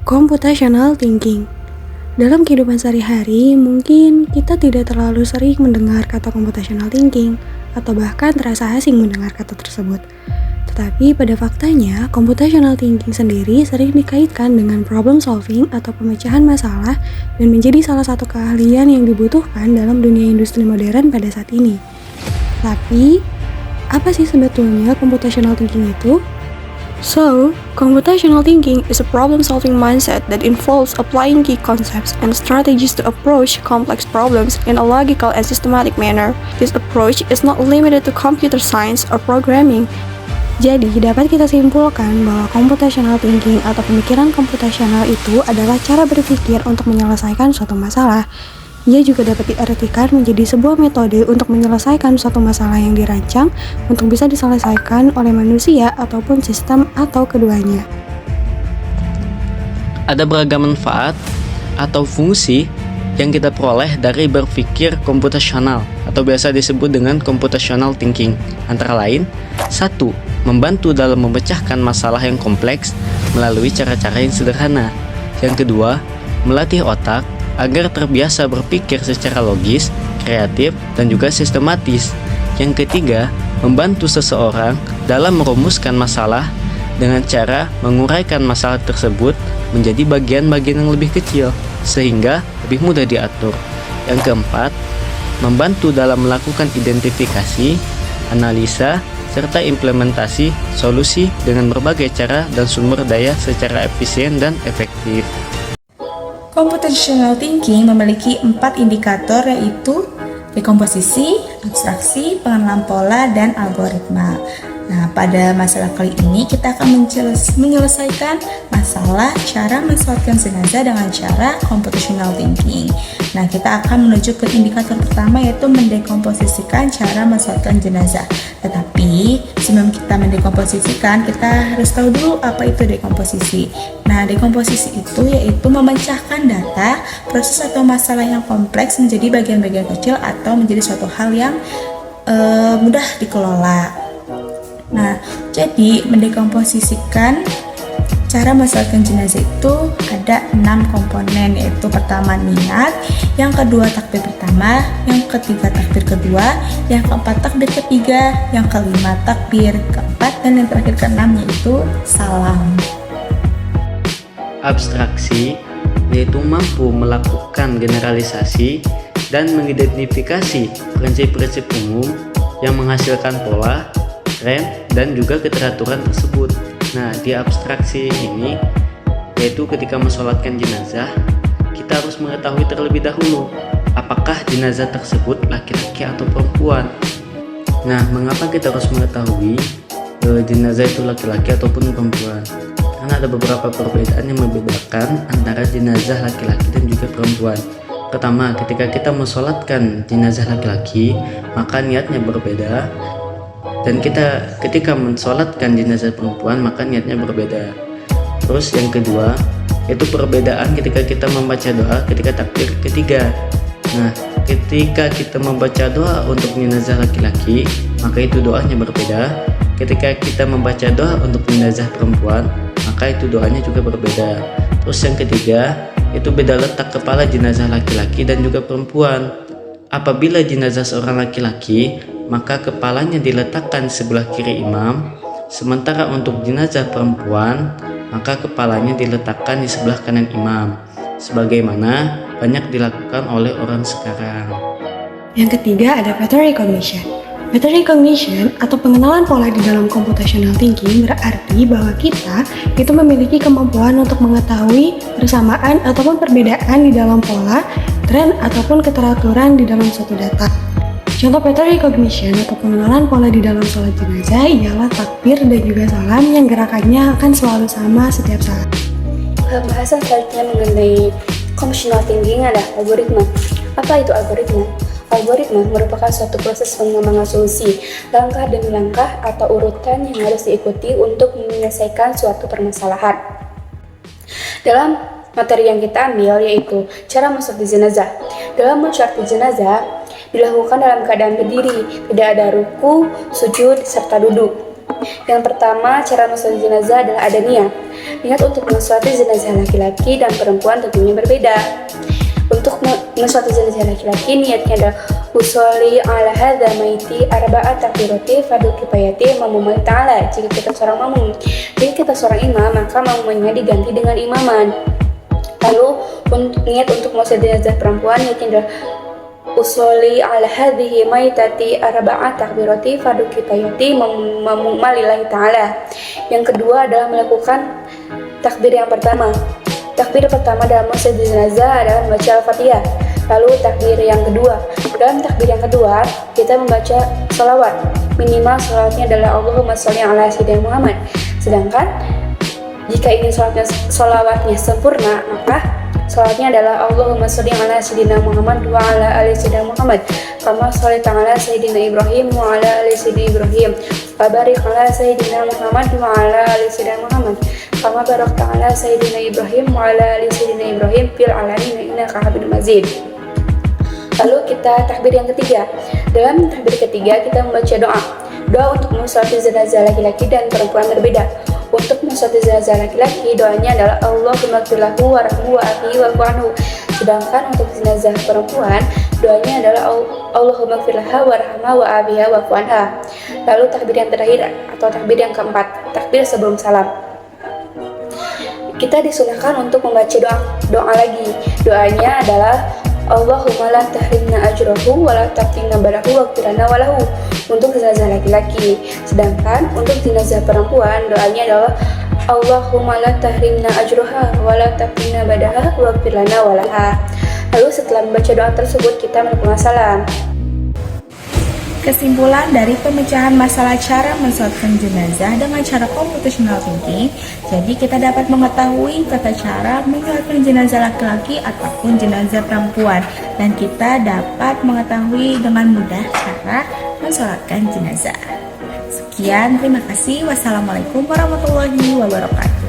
Computational thinking. Dalam kehidupan sehari-hari, mungkin kita tidak terlalu sering mendengar kata computational thinking, atau bahkan terasa asing mendengar kata tersebut. Tetapi pada faktanya, computational thinking sendiri sering dikaitkan dengan problem solving atau pemecahan masalah dan menjadi salah satu keahlian yang dibutuhkan dalam dunia industri modern pada saat ini. Tapi, apa sih sebetulnya computational thinking itu? So, computational thinking is a problem-solving mindset that involves applying key concepts and strategies to approach complex problems in a logical and systematic manner. This approach is not limited to computer science or programming. Jadi, dapat kita simpulkan bahwa computational thinking atau pemikiran komputasional itu adalah cara berpikir untuk menyelesaikan suatu masalah. Ia juga dapat diartikan menjadi sebuah metode untuk menyelesaikan suatu masalah yang dirancang untuk bisa diselesaikan oleh manusia ataupun sistem atau keduanya. Ada beragam manfaat atau fungsi yang kita peroleh dari berpikir komputasional atau biasa disebut dengan computational thinking. Antara lain, 1. Membantu dalam memecahkan masalah yang kompleks melalui cara-cara yang sederhana. Yang kedua, melatih otak agar terbiasa berpikir secara logis, kreatif, dan juga sistematis. Yang ketiga, membantu seseorang dalam merumuskan masalah dengan cara menguraikan masalah tersebut menjadi bagian-bagian yang lebih kecil, sehingga lebih mudah diatur. Yang keempat, membantu dalam melakukan identifikasi, analisa, serta implementasi solusi dengan berbagai cara dan sumber daya secara efisien dan efektif. Computational thinking memiliki 4 indikator, yaitu dekomposisi, abstraksi, pengenalan pola, dan algoritma. Nah, pada masalah kali ini kita akan menyelesaikan masalah cara mensolatkan jenazah dengan cara computational thinking. Nah, kita akan menuju ke indikator pertama, yaitu mendekomposisikan cara mensolatkan jenazah. Tetapi sebelum kita mendekomposisikan, kita harus tahu dulu apa itu dekomposisi. Nah, dekomposisi itu yaitu memecahkan data, proses atau masalah yang kompleks menjadi bagian-bagian kecil atau menjadi suatu hal yang mudah dikelola. Nah, jadi mendekomposisikan cara mensolatkan jenazah itu ada 6 komponen, yaitu pertama niat, yang kedua takbir pertama, yang ketiga takbir kedua, yang keempat takbir ketiga, yang kelima takbir keempat, dan yang terakhir keenam yaitu salam. Abstraksi yaitu mampu melakukan generalisasi dan mengidentifikasi prinsip-prinsip umum yang menghasilkan pola, tren, dan juga keteraturan tersebut. Nah, di abstraksi ini yaitu ketika mensolatkan jenazah, kita harus mengetahui terlebih dahulu apakah jenazah tersebut laki-laki atau perempuan. Nah, mengapa kita harus mengetahui jenazah itu laki-laki ataupun perempuan? Karena ada beberapa perbedaan yang membedakan antara jenazah laki-laki dan juga perempuan. Pertama, ketika kita mensolatkan jenazah laki-laki, maka niatnya berbeda. Dan ketika mensolatkan jenazah perempuan, maka niatnya berbeda. Terus yang kedua, itu perbedaan ketika kita membaca doa ketika takbir ketiga. Nah, ketika kita membaca doa untuk jenazah laki-laki, maka itu doanya berbeda. Ketika kita membaca doa untuk jenazah perempuan, maka itu doanya juga berbeda. Terus yang ketiga, itu beda letak kepala jenazah laki-laki dan juga perempuan. Apabila jenazah seorang laki-laki, maka kepalanya diletakkan sebelah kiri imam, sementara untuk jenazah perempuan, maka kepalanya diletakkan di sebelah kanan imam, sebagaimana banyak dilakukan oleh orang sekarang. Yang ketiga ada pattern recognition. Pattern recognition atau pengenalan pola di dalam computational thinking berarti bahwa kita itu memiliki kemampuan untuk mengetahui persamaan ataupun perbedaan di dalam pola, tren, ataupun keteraturan di dalam suatu data. Contoh pattern recognition atau pengenalan pola di dalam sholat jenazah ialah takbir dan juga salam yang gerakannya akan selalu sama setiap saat. Pembahasan selanjutnya mengenai computational thinking adalah algoritma. Apa itu algoritma? Algoritma merupakan suatu proses pengembangan solusi, langkah demi langkah atau urutan yang harus diikuti untuk menyelesaikan suatu permasalahan. Dalam materi yang kita ambil yaitu cara mensolatkan jenazah. Dalam mensolatkan jenazah dilakukan dalam keadaan berdiri, tidak ada ruku, sujud, serta duduk. Yang pertama, cara mensolati jenazah adalah ada niat. Niat untuk mensolati jenazah laki-laki dan perempuan tentunya berbeda. Untuk mensolati jenazah laki-laki, niatnya adalah usolli ala hadza maiti arba'at takbirati fardhu kifayati mamum ta'ala. Jika kita seorang makmum, jika kita seorang imam, maka makmumnya diganti dengan imaman. Lalu niat untuk mensolati jenazah perempuan, niatnya adalah usolli ala hadhihi maitati arba'at takbirati fardhu kifayati mamum lillahi ta'ala. Yang kedua adalah melakukan takbir yang pertama. Takbir pertama dalam mensolati jenazah adalah membaca Al-Fatihah. Lalu takbir yang kedua. Dalam takbir yang kedua, kita membaca sholawat. Minimal sholawatnya adalah Allahumma sholli ala sayyidina Muhammad. Sedangkan jika ingin sholawatnya sempurna, maka sholawatnya adalah Allahumma sholli ala sayyidina Muhammad wa ala ali sayyidina Muhammad. Kama sholli ta'ala sayyidina Ibrahim wa ala ali sayyidina Ibrahim. Wa barik ala sayyidina Muhammad wa ala ali sayyidina Muhammad. Kama barakta ala sayyidina Ibrahim wa ala ali sayyidina Ibrahim fil alamin innaka Hamidum Majid. Lalu kita takbir yang ketiga. Dalam takbir ketiga kita membaca doa. Doa untuk mensolati jenazah laki-laki dan perempuan berbeda. Untuk mensolati jenazah laki-laki, doanya adalah Allahumma ighfir lahu warhamhu wa afihi wa'fu anhu. Sedangkan untuk jenazah perempuan, doanya adalah Allahumma ighfir laha warhamha wa afiha wa'fu anha. Lalu takbir yang terakhir atau takbir yang keempat, takbir sebelum salam. Kita disunahkan untuk membaca doa lagi. Doanya adalah Allahumma la tahrimna ajrahu wa la taftinna barahu waghfir lana wa lahu untuk jenazah laki-laki. Sedangkan untuk jenazah perempuan, doanya adalah Allahumma la tahrimna ajraha wa la taftinna badaha waghfir lana wa laha. Lalu setelah membaca doa tersebut, kita melakukan salam. Kesimpulan dari pemecahan masalah cara mensolatkan jenazah dengan cara computational thinking, jadi kita dapat mengetahui tata cara mensolatkan jenazah laki-laki ataupun jenazah perempuan, dan kita dapat mengetahui dengan mudah cara mensolatkan jenazah. Sekian, terima kasih. Wassalamualaikum warahmatullahi wabarakatuh.